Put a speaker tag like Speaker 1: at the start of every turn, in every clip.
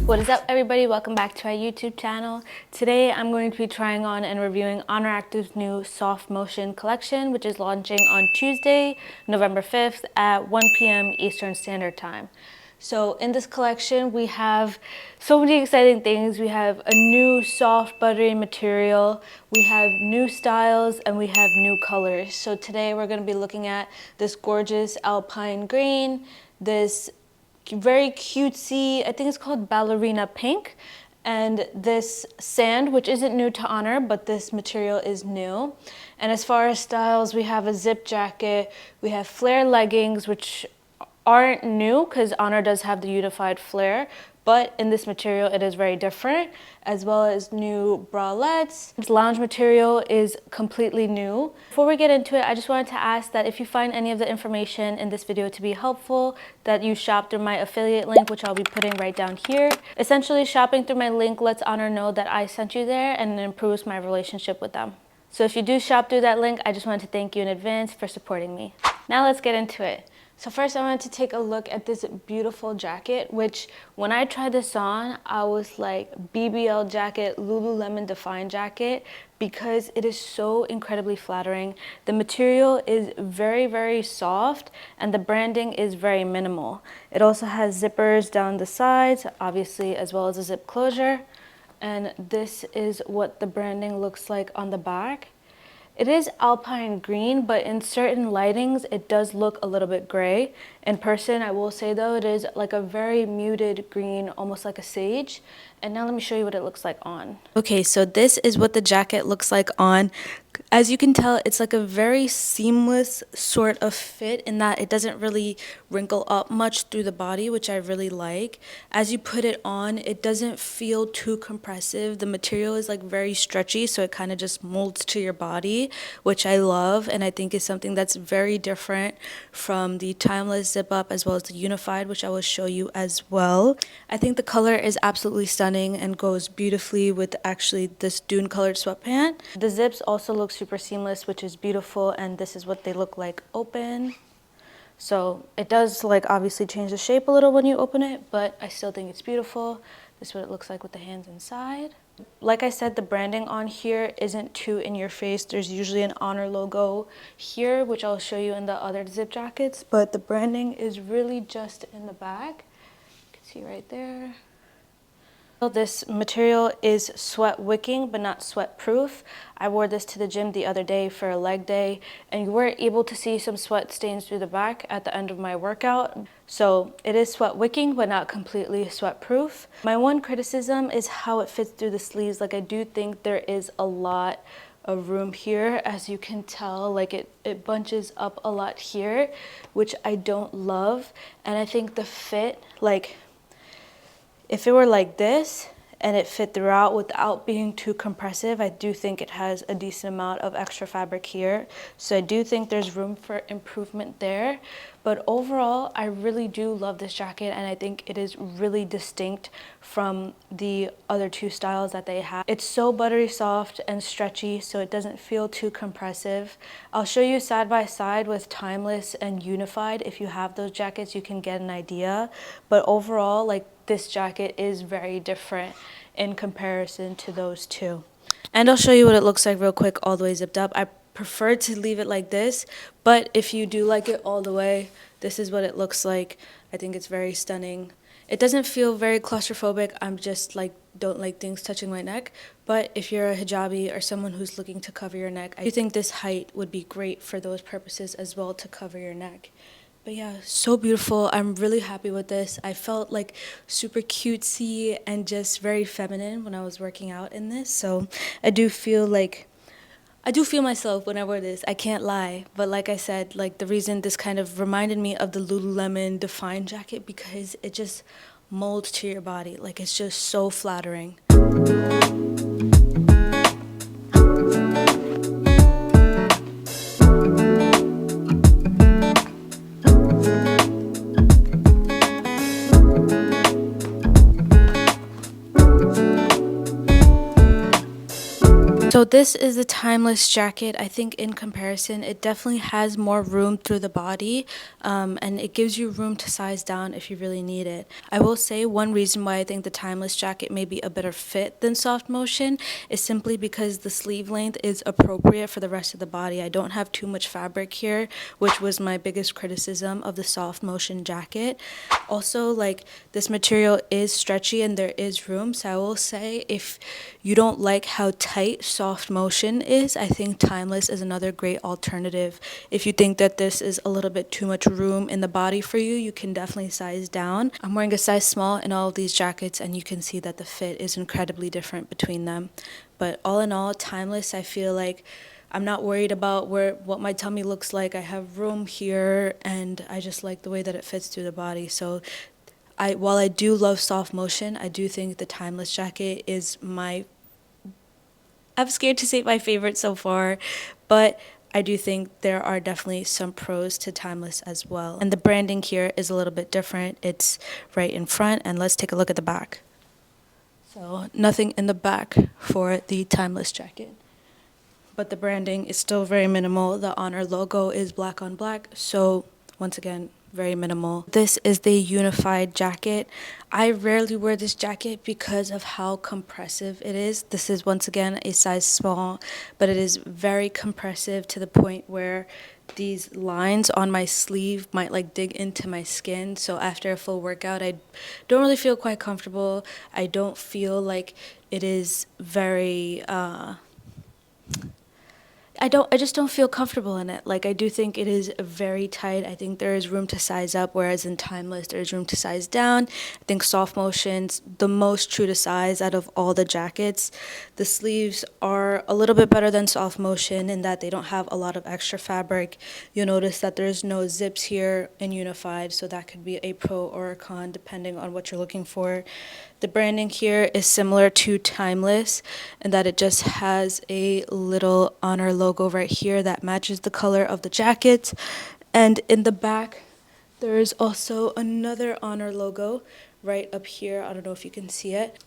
Speaker 1: What is up, everybody? Welcome back to our YouTube channel. Today I'm going to be trying on and reviewing Oner Active's new soft motion collection, which is launching on Tuesday, November 5th at 1 p.m. Eastern Standard Time. So in this collection we have so many exciting things. We have a new soft buttery material, we have new styles, and we have new colors. So today we're going to be looking at this gorgeous alpine green, this very cutesy, I think it's called ballerina pink, and this sand, which isn't new to Oner, but this material is new. And as far as styles, we have a zip jacket, we have flare leggings, which aren't new because Oner does have the unified flare, but in this material it is very different, as well as new bralettes. This lounge material is completely new. Before we get into it, I just wanted to ask that if you find any of the information in this video to be helpful, that you shop through my affiliate link, which I'll be putting right down here. Essentially, shopping through my link lets Oner know that I sent you there and it improves my relationship with them. So if you do shop through that link, I just wanted to thank you in advance for supporting me. Now let's get into it. So first I wanted to take a look at this beautiful jacket, which when I tried this on, I was like BBL jacket, Lululemon Define jacket, because it is so incredibly flattering. The material is very, very soft and the branding is very minimal. It also has zippers down the sides, obviously, as well as a zip closure. And this is what the branding looks like on the back. It is alpine green, but in certain lightings, it does look a little bit gray. In person, I will say though, it is like a very muted green, almost like a sage. And now let me show you what it looks like on. Okay, so this is what the jacket looks like on. As you can tell, it's like a very seamless sort of fit in that it doesn't really wrinkle up much through the body, which I really like. As you put it on, it doesn't feel too compressive. The material is like very stretchy, so it kind of just molds to your body, which I love, and I think is something that's very different from the timeless zip up as well as the unified, which I will show you as well. I think the color is absolutely stunning and goes beautifully with actually this dune colored sweatpant. The zips also look super seamless, which is beautiful, and this is what they look like open. So it does like obviously change the shape a little when you open it, but I still think it's beautiful. This is what it looks like with the hands inside. Like I said, the branding on here isn't too in your face. There's usually an Oner logo here, which I'll show you in the other zip jackets, but the branding is really just in the back. You can see right there. This material is sweat wicking but not sweat proof. I wore this to the gym the other day for a leg day, and you were able to see some sweat stains through the back at the end of my workout. So it is sweat wicking but not completely sweat proof. My one criticism is how it fits through the sleeves. Like, I do think there is a lot of room here. As you can tell, like it bunches up a lot here, which I don't love. And I think the fit, like if it were like this and it fit throughout without being too compressive, I do think it has a decent amount of extra fabric here. So I do think there's room for improvement there. But overall, I really do love this jacket, and I think it is really distinct from the other two styles that they have. It's so buttery soft and stretchy, so it doesn't feel too compressive. I'll show you side by side with Timeless and Unified. If you have those jackets, you can get an idea. But overall, like, this jacket is very different in comparison to those two. And I'll show you what it looks like real quick all the way zipped up. I prefer to leave it like this, but if you do like it all the way, this is what it looks like. I think it's very stunning. It doesn't feel very claustrophobic. I'm just like, don't like things touching my neck. But if you're a hijabi or someone who's looking to cover your neck, I do think this height would be great for those purposes as well, to cover your neck. But yeah, so beautiful. I'm really happy with this. I felt like super cutesy and just very feminine when I was working out in this. So I do feel myself when I wear this, I can't lie. But like I said, like, the reason this kind of reminded me of the Lululemon Define jacket, because it just molds to your body. Like, it's just so flattering. So this is the Timeless jacket. I think in comparison, it definitely has more room through the body, and it gives you room to size down if you really need it. I will say one reason why I think the Timeless jacket may be a better fit than Soft Motion is simply because the sleeve length is appropriate for the rest of the body. I don't have too much fabric here, which was my biggest criticism of the Soft Motion jacket. Also, like, this material is stretchy and there is room, so I will say if you don't like how tight Soft Motion is, I think Timeless is another great alternative. If you think that this is a little bit too much room in the body for you, you can definitely size down. I'm wearing a size small in all of these jackets, and you can see that the fit is incredibly different between them. But all in all, Timeless, I feel like I'm not worried about what my tummy looks like. I have room here, and I just like the way that it fits through the body. So while I do love Soft Motion, I do think the Timeless jacket is I'm scared to say my favorite so far, but I do think there are definitely some pros to Timeless as well. And the branding here is a little bit different. It's right in front, and let's take a look at the back. So nothing in the back for the Timeless jacket. But the branding is still very minimal. The Oner logo is black on black, so once again, very minimal. This is the Unified jacket. I rarely wear this jacket because of how compressive it is. This is once again a size small, but it is very compressive to the point where these lines on my sleeve might like dig into my skin. So after a full workout, I don't really feel quite comfortable. I don't feel like it is very I just don't feel comfortable in it. Like, I do think it is very tight. I think there is room to size up, whereas in Timeless, there's room to size down. I think Soft Motion's the most true to size out of all the jackets. The sleeves are a little bit better than Soft Motion in that they don't have a lot of extra fabric. You'll notice that there's no zips here in Unified, so that could be a pro or a con depending on what you're looking for. The branding here is similar to Timeless in that it just has a little Oner logo right here that matches the color of the jacket. And in the back, there is also another Oner logo right up here. I don't know if you can see it.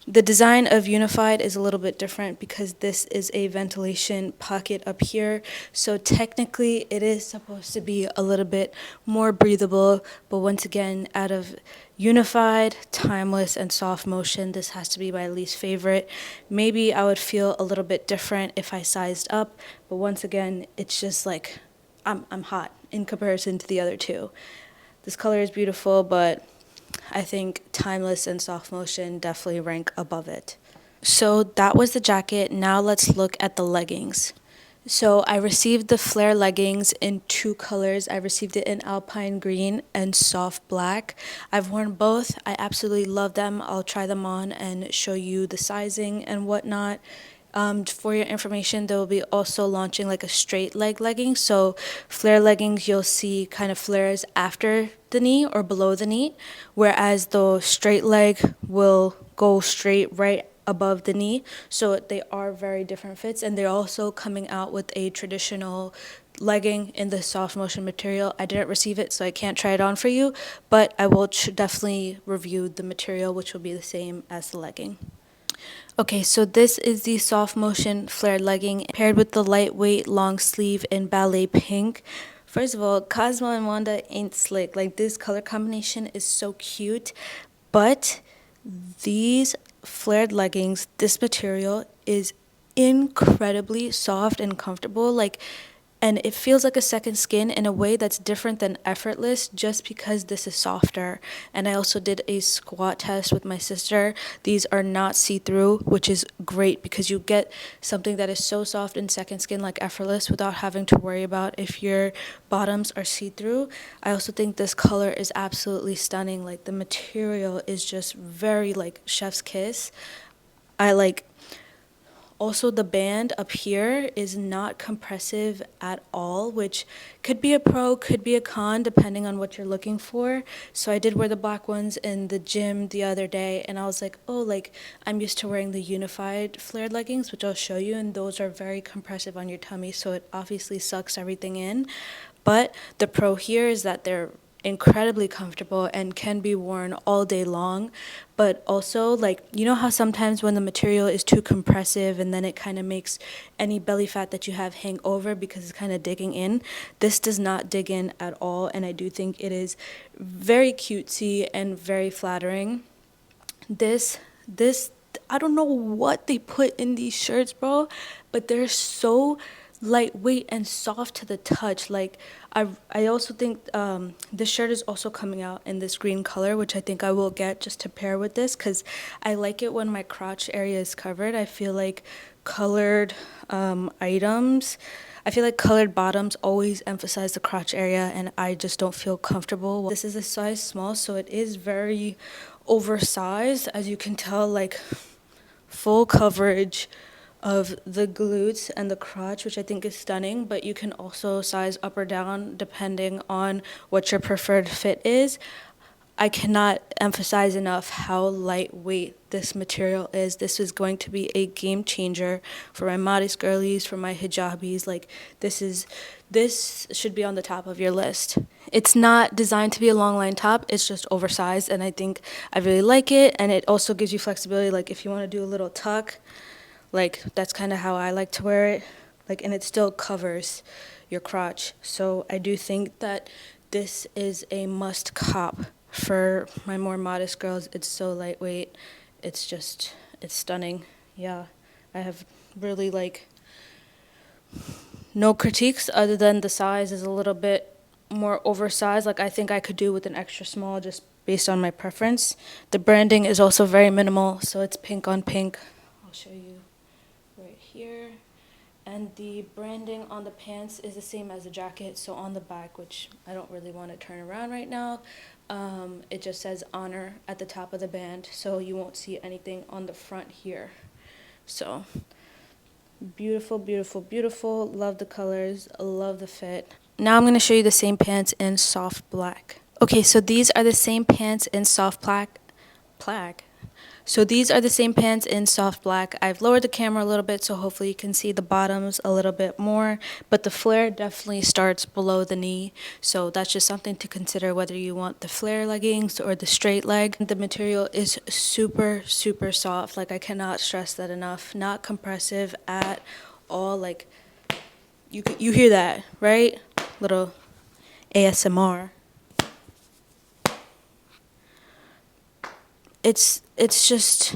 Speaker 1: The design of Unified is a little bit different because this is a ventilation pocket up here. So technically it is supposed to be a little bit more breathable, but once again, out of Unified, Timeless, and Soft Motion, this has to be my least favorite. Maybe I would feel a little bit different if I sized up, but once again, it's just like I'm hot in comparison to the other two. This color is beautiful, but I think Timeless and Soft Motion definitely rank above it. So that was the jacket. Now let's look at the leggings. So I received the flare leggings in two colors. I received it in alpine green and soft black. I've worn both. I absolutely love them. I'll try them on and show you the sizing and whatnot. For your information, they will be also launching like a straight leg legging. So flare leggings, you'll see kind of flares after the knee or below the knee, whereas the straight leg will go straight right above the knee. So they are very different fits, and they're also coming out with a traditional legging in the Soft Motion material. I didn't receive it, so I can't try it on for you, but I will definitely review the material, which will be the same as the legging. Okay, so this is the Soft Motion flared legging paired with the lightweight long sleeve in ballet pink. First of all, Cosmo and Wanda ain't slick. Like, this color combination is so cute, but these flared leggings, this material is incredibly soft and comfortable. Like, and it feels like a second skin in a way that's different than effortless just because this is softer. And I also did a squat test with my sister. These are not see-through, which is great because you get something that is so soft in second skin like effortless without having to worry about if your bottoms are see-through. I also think this color is absolutely stunning. Like, the material is just very like chef's kiss. Also, the band up here is not compressive at all, which could be a pro, could be a con, depending on what you're looking for. So I did wear the black ones in the gym the other day, and I was like, oh, like, I'm used to wearing the Unified flared leggings, which I'll show you, and those are very compressive on your tummy, so it obviously sucks everything in. But the pro here is that they're incredibly comfortable and can be worn all day long. But also, like, you know how sometimes when the material is too compressive and then it kind of makes any belly fat that you have hang over because it's kind of digging in? This does not dig in at all, and I do think it is very cutesy and very flattering. This I don't know what they put in these shirts, bro, but they're so lightweight and soft to the touch. Like, I also think this shirt is also coming out in this green color, which I think I will get just to pair with this, because I like it when my crotch area is covered. I feel like colored items, I feel like colored bottoms always emphasize the crotch area, and I just don't feel comfortable. This is a size small, so it is very oversized, as you can tell, like full coverage of the glutes and the crotch, which I think is stunning, but you can also size up or down depending on what your preferred fit is. I cannot emphasize enough how lightweight this material is. This is going to be a game changer for my modest girlies, for my hijabis. Like, this should be on the top of your list. It's not designed to be a long line top, it's just oversized, and I think I really like it. And it also gives you flexibility, like if you want to do a little tuck, like that's kind of how I like to wear it. Like, and it still covers your crotch. So I do think that this is a must cop for my more modest girls. It's so lightweight. It's stunning. Yeah, I have really like no critiques other than the size is a little bit more oversized. Like, I think I could do with an extra small just based on my preference. The branding is also very minimal, so it's pink on pink. I'll show you right here. And the branding on the pants is the same as the jacket. So on the back, which I don't really want to turn around right now, it just says Oner at the top of the band, so you won't see anything on the front here. So beautiful, beautiful, beautiful. Love the colors, love the fit. Now I'm going to show you the same pants in soft black. Okay, so these are the same pants in soft black. So these are the same pants in soft black. I've lowered the camera a little bit, so hopefully you can see the bottoms a little bit more, but the flare definitely starts below the knee, so that's just something to consider whether you want the flare leggings or the straight leg. The material is super, super soft. Like, I cannot stress that enough. Not compressive at all. Like, you hear that, right? Little ASMR. It's just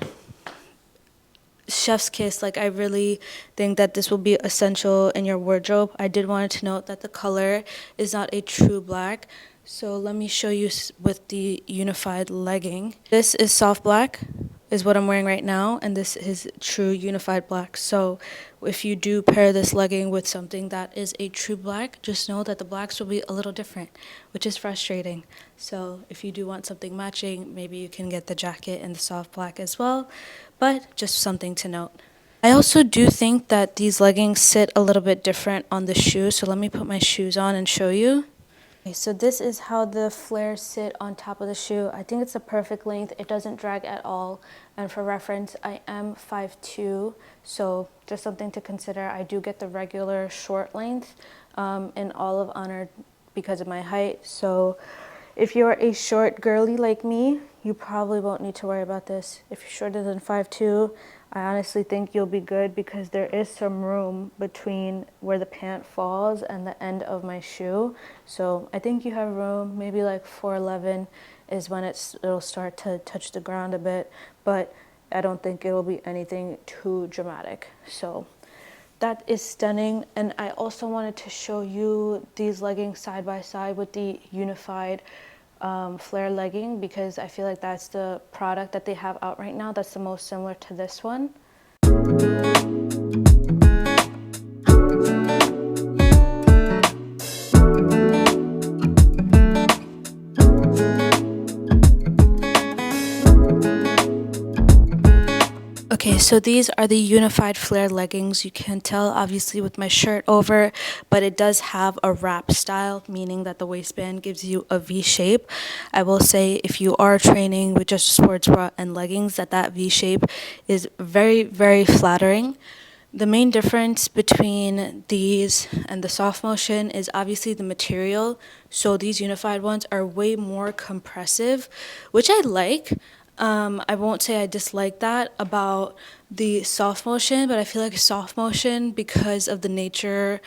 Speaker 1: chef's kiss. Like, I really think that this will be essential in your wardrobe. I did want to note that the color is not a true black, so let me show you with the unified legging. This is soft black, is what I'm wearing right now, and this is true unified black. So if you do pair this legging with something that is a true black, just know that the blacks will be a little different, which is frustrating. So if you do want something matching, maybe you can get the jacket in the soft black as well, but just something to note. I also do think that these leggings sit a little bit different on the shoe, so let me put my shoes on and show you. Okay, so this is how the flares sit on top of the shoe. I think it's a perfect length. It doesn't drag at all. And for reference, I am 5'2", so just something to consider. I do get the regular short length in all of Oner because of my height. So if you're a short girly like me, you probably won't need to worry about this. If you're shorter than 5'2", I honestly think you'll be good because there is some room between where the pant falls and the end of my shoe. So I think you have room. Maybe like 4'11" is when it'll start to touch the ground a bit, but I don't think it'll be anything too dramatic. So that is stunning. And I also wanted to show you these leggings side by side with the unified flare legging, because I feel like that's the product that they have out right now that's the most similar to this one. Okay, so these are the unified flare leggings. You can tell obviously with my shirt over, but it does have a wrap style, meaning that the waistband gives you a V shape. I will say if you are training with just a sports bra and leggings, that V shape is very, very flattering. The main difference between these and the soft motion is obviously the material. So these unified ones are way more compressive, which I like. I won't say I dislike that about the soft motion, but I feel like soft motion, because of the nature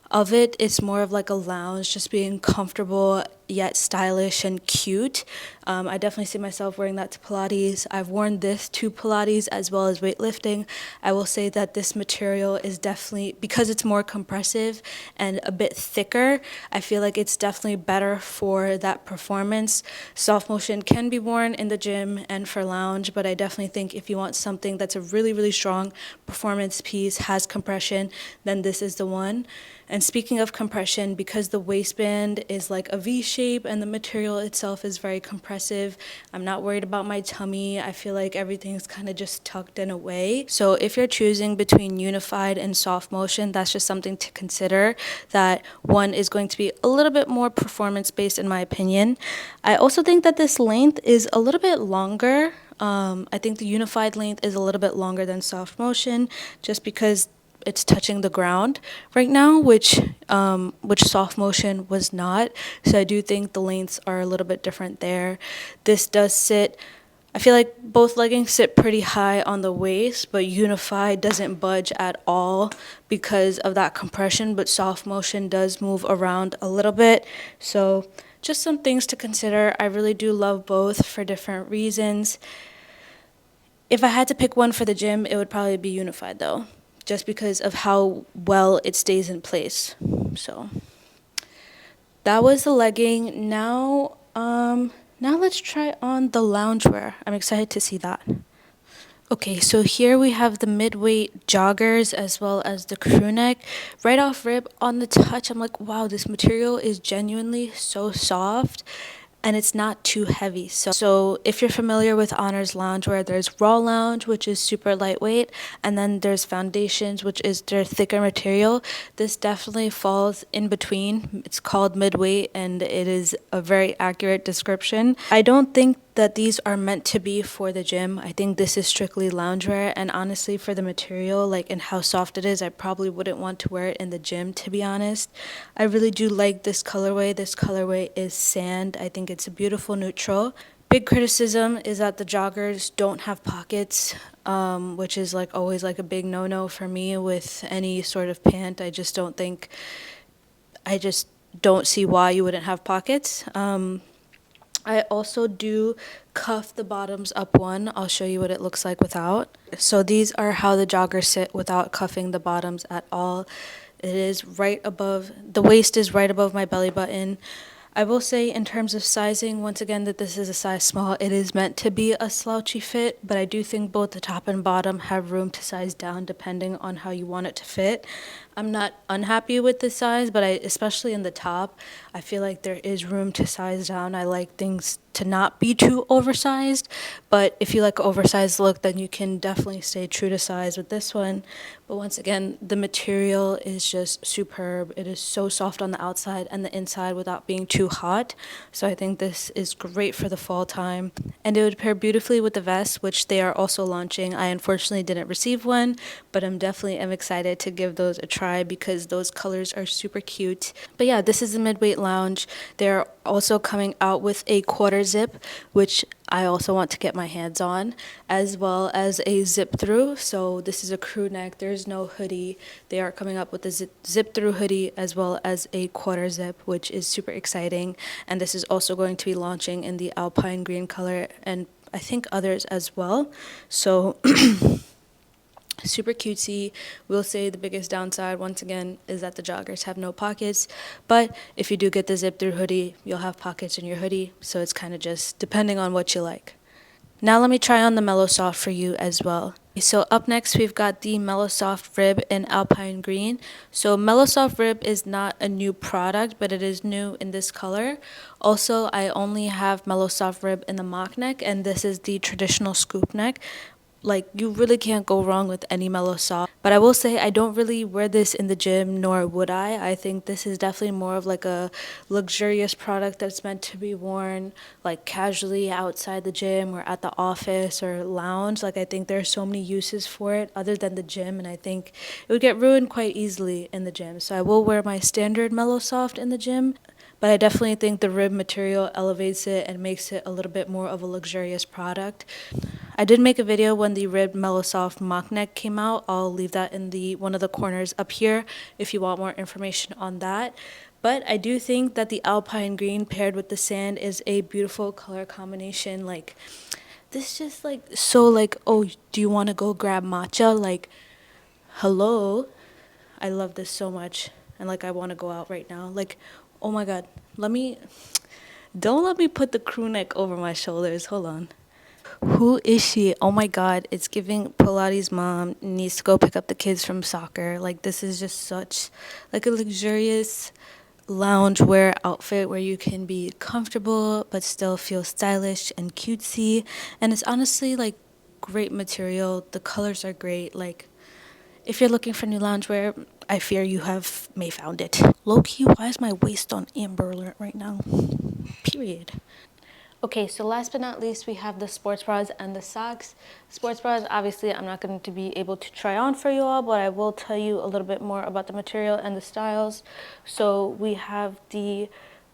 Speaker 1: of it, it's more of like a lounge, just being comfortable yet stylish and cute. I definitely see myself wearing that to Pilates. I've worn this to Pilates as well as weightlifting. I will say that this material is definitely, because it's more compressive and a bit thicker, I feel like it's definitely better for that performance. Soft motion can be worn in the gym and for lounge, but I definitely think if you want something that's a really, really strong performance piece, has compression, then this is the one. And speaking of compression, because the waistband is like a V shape and the material itself is very compressive, I'm not worried about my tummy. I feel like everything's kind of just tucked in a way. So if you're choosing between unified and soft motion, that's just something to consider, that one is going to be a little bit more performance based in my opinion. I also think that this length is a little bit longer. I think the unified length is a little bit longer than soft motion, just because it's touching the ground right now, which soft motion was not. So I do think the lengths are a little bit different there. This does sit, I feel like both leggings sit pretty high on the waist, but unified doesn't budge at all because of that compression, but soft motion does move around a little bit. So just some things to consider. I really do love both for different reasons. If I had to pick one for the gym, it would probably be unified though, just because of how well it stays in place. So that was the legging. Now let's try on the loungewear. I'm excited to see that. Okay, so here we have the mid-weight joggers as well as the crew neck. Right off rip, on the touch, I'm like, wow, this material is genuinely so soft and it's not too heavy. So if you're familiar with Oner's loungewear, there's raw lounge, which is super lightweight, and then there's foundations, which is their thicker material. This definitely falls in between. It's called midweight, and it is a very accurate description. I don't think that these are meant to be for the gym. I think this is strictly loungewear, and honestly, for the material, like, and how soft it is, I probably wouldn't want to wear it in the gym, to be honest. I really do like this colorway. This colorway is sand. I think it's a beautiful neutral. Big criticism is that the joggers don't have pockets, which is like always like a big no-no for me with any sort of pant. I just don't see why you wouldn't have pockets. I also do cuff the bottoms up one. I'll show you what it looks like without. So these are how the joggers sit without cuffing the bottoms at all. It is right above, the waist is right above my belly button. I will say in terms of sizing, once again, that this is a size small. It is meant to be a slouchy fit, but I do think both the top and bottom have room to size down depending on how you want it to fit. I'm not unhappy with the size, but especially in the top, I feel like there is room to size down. I like things to not be too oversized, but if you like an oversized look, then you can definitely stay true to size with this one. But once again, the material is just superb. It is so soft on the outside and the inside without being too hot. So I think this is great for the fall time. And it would pair beautifully with the vest, which they are also launching. I unfortunately didn't receive one, but I'm definitely excited to give those a try because those colors are super cute. But yeah, this is the Midweight Lounge. They're also coming out with a quarter zip, which I also want to get my hands on, as well as a zip through. So this is a crew neck. There's no hoodie. They are coming up with a zip through hoodie as well as a quarter zip, which is super exciting. And this is also going to be launching in the alpine green color and I think others as well. So super cutesy. We'll say the biggest downside, once again, is that the joggers have no pockets. But if you do get the zip through hoodie, you'll have pockets in your hoodie. So it's kind of just depending on what you like. Now let me try on the Mellow Soft for you as well. So up next, we've got the Mellow Soft Rib in Alpine Green. So Mellow Soft Rib is not a new product, but it is new in this color. Also, I only have Mellow Soft Rib in the mock neck, and this is the traditional scoop neck. Like, you really can't go wrong with any Mellow Soft. But I will say I don't really wear this in the gym, nor would I. I think this is definitely more of like a luxurious product that's meant to be worn like casually outside the gym or at the office or lounge. Like, I think there are so many uses for it other than the gym, and I think it would get ruined quite easily in the gym. So I will wear my standard Mellow Soft in the gym, but I definitely think the rib material elevates it and makes it a little bit more of a luxurious product. I did make a video when the Rib Mellow Soft mock neck came out. I'll leave that in the one of the corners up here if you want more information on that. But I do think that the alpine green paired with the sand is a beautiful color combination. Like, this just like so like, oh, do you want to go grab matcha? Like, hello. I love this so much, and like I want to go out right now. Like, oh my god, don't let me put the crew neck over my shoulders. Hold on. Who is she? Oh my god, it's giving Pilates mom needs to go pick up the kids from soccer. Like, this is just such like a luxurious loungewear outfit where you can be comfortable but still feel stylish and cutesy. And it's honestly like great material. The colors are great. Like, if you're looking for new loungewear, I fear you may found it. Low-key, why is my waist on Amber Alert right now? Period. Okay, so last but not least, we have the sports bras and the socks. Sports bras, obviously, I'm not going to be able to try on for you all, but I will tell you a little bit more about the material and the styles. So we have the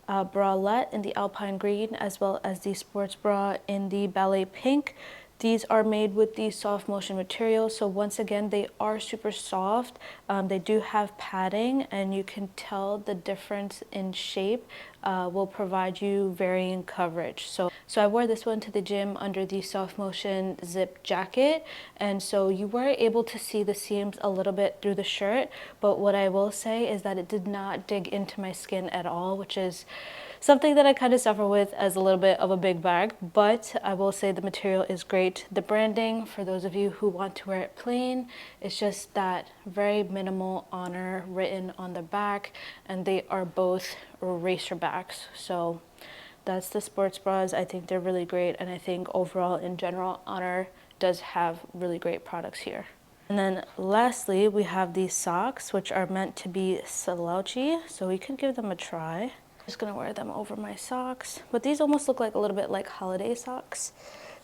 Speaker 1: bralette in the alpine green, as well as the sports bra in the ballet pink. These are made with the soft motion material, so once again they are super soft. They do have padding, and you can tell the difference in shape will provide you varying coverage. So I wore this one to the gym under the soft motion zip jacket, and so you were able to see the seams a little bit through the shirt, but what I will say is that it did not dig into my skin at all, which is something that I kind of suffer with as a little bit of a big bag. But I will say the material is great. The branding, for those of you who want to wear it plain, it's just that very minimal Oner written on the back, and they are both racer backs. So that's the sports bras. I think they're really great, and I think overall in general Oner does have really great products here. And then lastly, we have these socks, which are meant to be slouchy, so we could give them a try. Just gonna wear them over my socks, but these almost look like a little bit like holiday socks.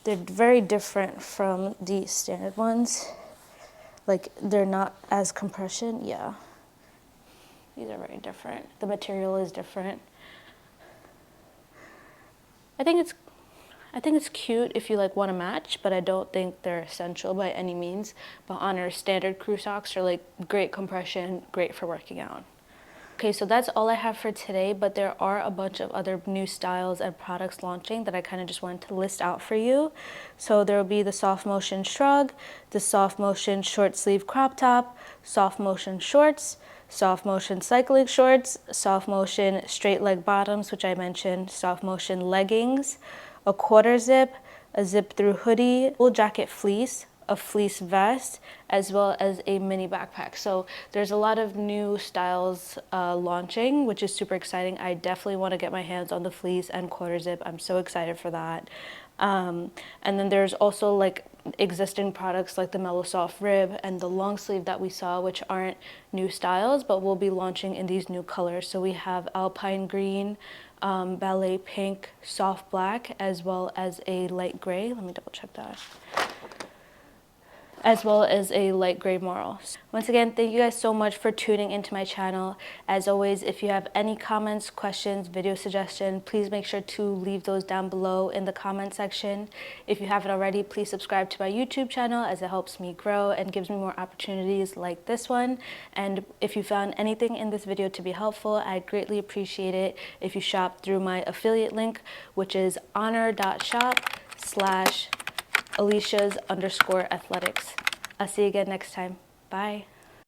Speaker 1: They're very different from the standard ones. Like, they're not as compression. Yeah, these are very different. The material is different. I think it's cute if you like want to match, but I don't think they're essential by any means. But Oner standard crew socks are like great compression, great for working out. Okay, so that's all I have for today, but there are a bunch of other new styles and products launching that I kind of just wanted to list out for you. So there will be the soft motion shrug, the soft motion short sleeve crop top, soft motion shorts, soft motion cycling shorts, soft motion straight leg bottoms, which I mentioned, soft motion leggings, a quarter zip, a zip through hoodie, full jacket fleece, a fleece vest, as well as a mini backpack. So there's a lot of new styles launching, which is super exciting. I definitely want to get my hands on the fleece and quarter zip. I'm so excited for that. And then there's also like existing products like the Mellow Soft Rib and the long sleeve that we saw, which aren't new styles, but will be launching in these new colors. So we have alpine green, ballet pink, soft black, as well as a light gray. Let me double check that. As well as a light gray marl. Once again, thank you guys so much for tuning into my channel. As always, if you have any comments, questions, video suggestions, please make sure to leave those down below in the comment section. If you haven't already, please subscribe to my YouTube channel, as it helps me grow and gives me more opportunities like this one. And if you found anything in this video to be helpful, I'd greatly appreciate it if you shop through my affiliate link, which is oner.shop/Alesha's_athletics. I'll see you again next time. Bye.